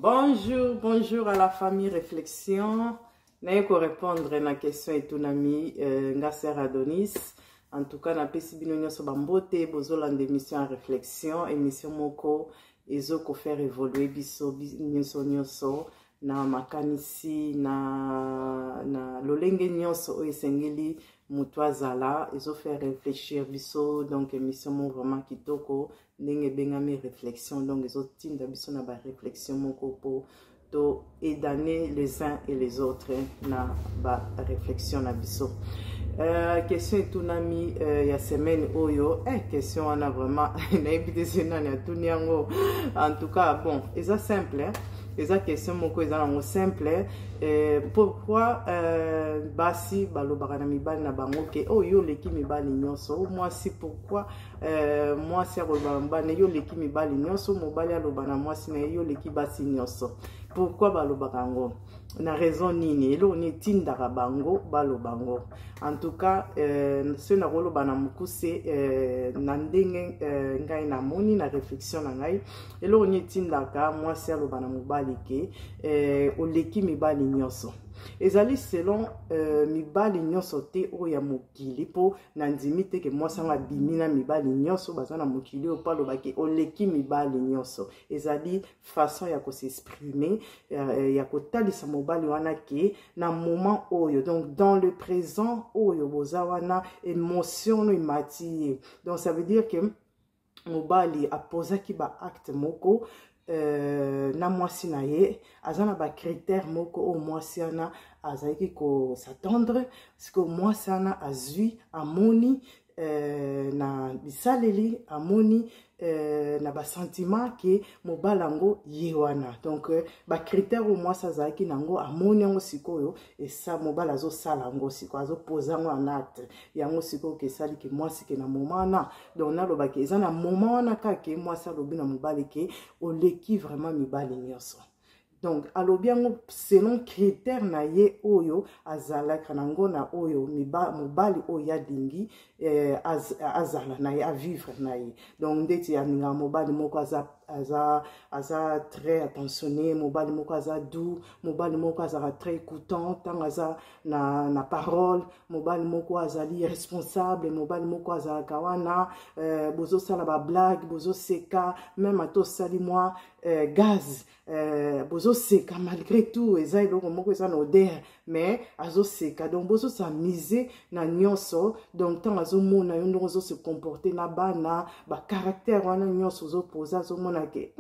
Bonjour, bonjour à la famille Réflexion. Naye ko répondre na question etunami Ngasser Adonis. En tout cas, na pesi bino nyonso bambote bozolanda émission en réflexion, émission moko ezo ko faire évoluer biso nyonso na makanisi na lolenge nyonso o esengeli mutu azala ezo faire réfléchir biso. Donc émission mo vraiment kitoko ndenge bengami réflexion, donc ezo tinda biso na ba réflexion moko po to aider les uns et les autres na ba réflexion na biso. Question etunami ya semaine oyo question wana vraiment nayebi te nani atuni yango. En tout cas bon, eza simple eza question moko eza nango simple. Pourquoi basi balobaka na mibali na bango ke yo leki mibali nyonso mwasi? Pourquoi mwasi akoloba mibali yo leki mibali nyonso, mobali aloba na mwasi na yo leki basi nyonso? Pourquoi balobaka yango? Na raison nini? Elo ni tindaka bango balobango. En tout cas ce na koloba na mukuse na ndenge ngai na moni na réflexion na ngai, elo ni tindaka mwasi aloba na mobali ke oleki mibali nyonso. Ezali selon mibali nyonso te oya mokili po na ndimi te ke mwasi anga bimina mibali nyonso baza na mokili o palo baki oleki mibali nyonso. Ezali façon ya ko s'exprimer ya ko talisa mobali wana ke na moment oyo, donc dans le présent oyo boza wana émotion no imati. Donc ça veut dire que mobali apozaki ba acte moko na mwasi na ye azana ba critère moko o mwasi ana azaki ko s'attendre parce que mwasi ana azui amoni na bisaleli amoni na ba sentiment ke mobalango yewana. Donc ba critère au mwasi azaki nango amoni yango sikoyo et ça mobala zo sala ngo sikoyo zo posa ngo en acte yango sikoyo ke sali ke mwasi ke na moment na. Donc na loba ke eza na moment na ka ke mwasi alobi na mobali ke oleki vraiment mibali nyonso. Donc alobi yango selon critère na ye oyo azalaka nango na oyo mobali oyo adingi azala na ye a vivre na ye. Donc ndeti ya ninga mobali moko aza très attentionné, mobali moko aza doux, mobali moko aza très écoutant tant aza na parole, mobali moko azali responsable, mobali moko aza kawana bozo sala ba blague, bozo seka même ato sali moi gaz bozo seka malgré tout eza eloko moko eza na odeur mais azo seka. Donc bozo s'amuser na nyonso. Donc tant azo mona yo ndongo zo se comporter na bana ba caractère wana nyonso zo posa zo mona ke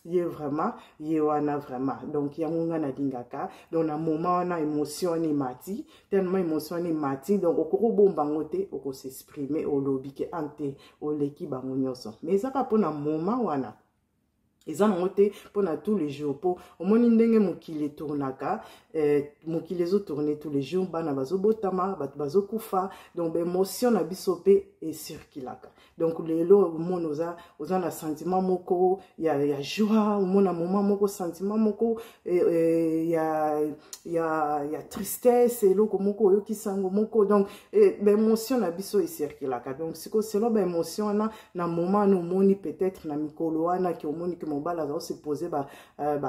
ye vraiment ye wana vraiment. Donc yango nga na dingaka. Donc na moment wana émotion ni mati tellement émotion ni mati, donc okoko bomba ngote oko s'exprimer olobi ke ante oleki bango nyonso. Mais ezaka pona moment wana eza nango te mpona tous les jours po omoni ndenge mokili tournaka mokili ezo tourner tous les jours, bana bazobotama bato bazokufa, donc émotion na biso pe esirkilaka. Donc lelo omona oza na sentiment moko ya joie, omona moment moko sentiment moko ya tristesse, eloko moko oyokisango moko, donc émotion na biso esirkilaka. Donc siko selo ba émotion na moment no omoni peut-être na mikolo wana ki omoni ke mobala za se poser ba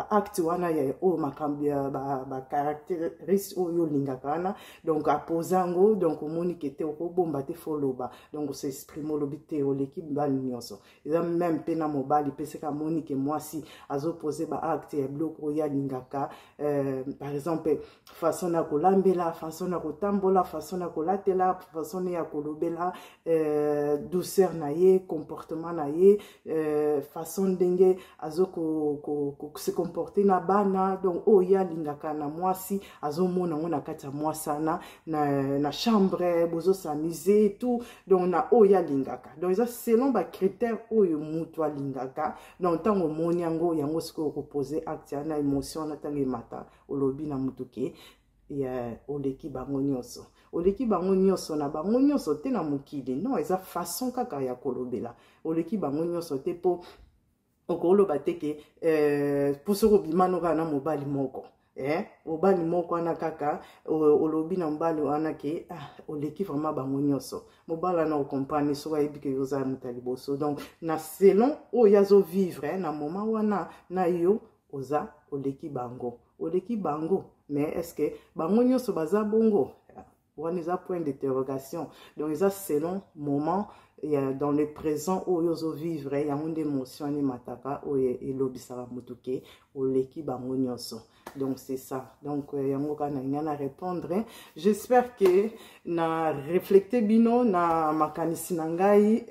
acte wana ya o makambi ba caractéristique oyo lingakana. Donc apozango, donc omoni kete okobomba te foloba, donc se exprime lobite oleki bali nyonso. Eza même pena mobali peseka moni ke mwasi azo poser ba acte ya bloko ya lingaka, par exemple façon na kolambela, façon na kotambola, façon na kolatela, façon ya kolobela, douceur na ye, comportement na ye, façon ndenge azo se comporter na bana. Donc oya lingaka na mwasi azo mona ngona kati ya mwasana na chambre bozo s'amuser et tout. Donc na oya lingaka. Donc ça selon ba critère oyo mutu alingaka. Donc tango moni yango siko ko poser acte na émotion na tango mata olobi na mutu ke ya oleki bango nyonso. Oleki bango nyonso na bango nyonso te na mokili. Non, eza façon kaka ya kolobela. Oleki bango nyonso te po okoloba te ke puso ko bimano kana mobali moko. Mobali moko wana kaka olobi na mobali wana ke oleki vraiment bango nyonso. Mobali na okompani so yebi ke yoza mutali boso. Donc na selon o yazo vivre na moment wana na yo oza oleki bango mais est-ce que bango nyonso baza bongo wana eza point d'interrogation. Donc eza selon moment dans le présent oyo ozovivre yango nde émotion ni mataka oyo elobisaka mutu ke oleki bango nyonso. Donc c'est ça. Donc yango kana ngana répondre. J'espère que na reflecter bino na makanisi na ngai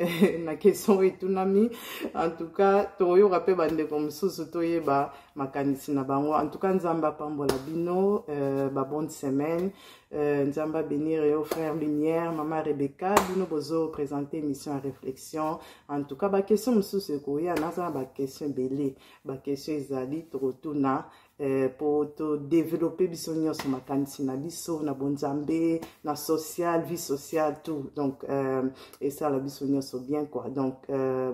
na question etunami. En tout cas toyo rappel bande comme susu toyeba makanisi na bango. En tout cas nzamba pambola bino ba bonne semaine. Nzamba bénir yo frère Lumière, maman Rebecca, bino bozo présenter émission à réflexion. En tout cas ba question mususu koya na ba question belé, ba question ezali trotuna pour te développer biso nyonso makanisi na biso na bonzambe na social vie sociale tout. Donc et ça la biso nyonso bien quoi. Donc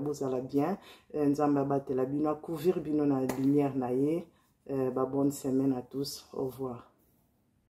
bozala bien nzamba batela bino couvrir bino na lumière na ye. Bonne semaine à tous, au revoir.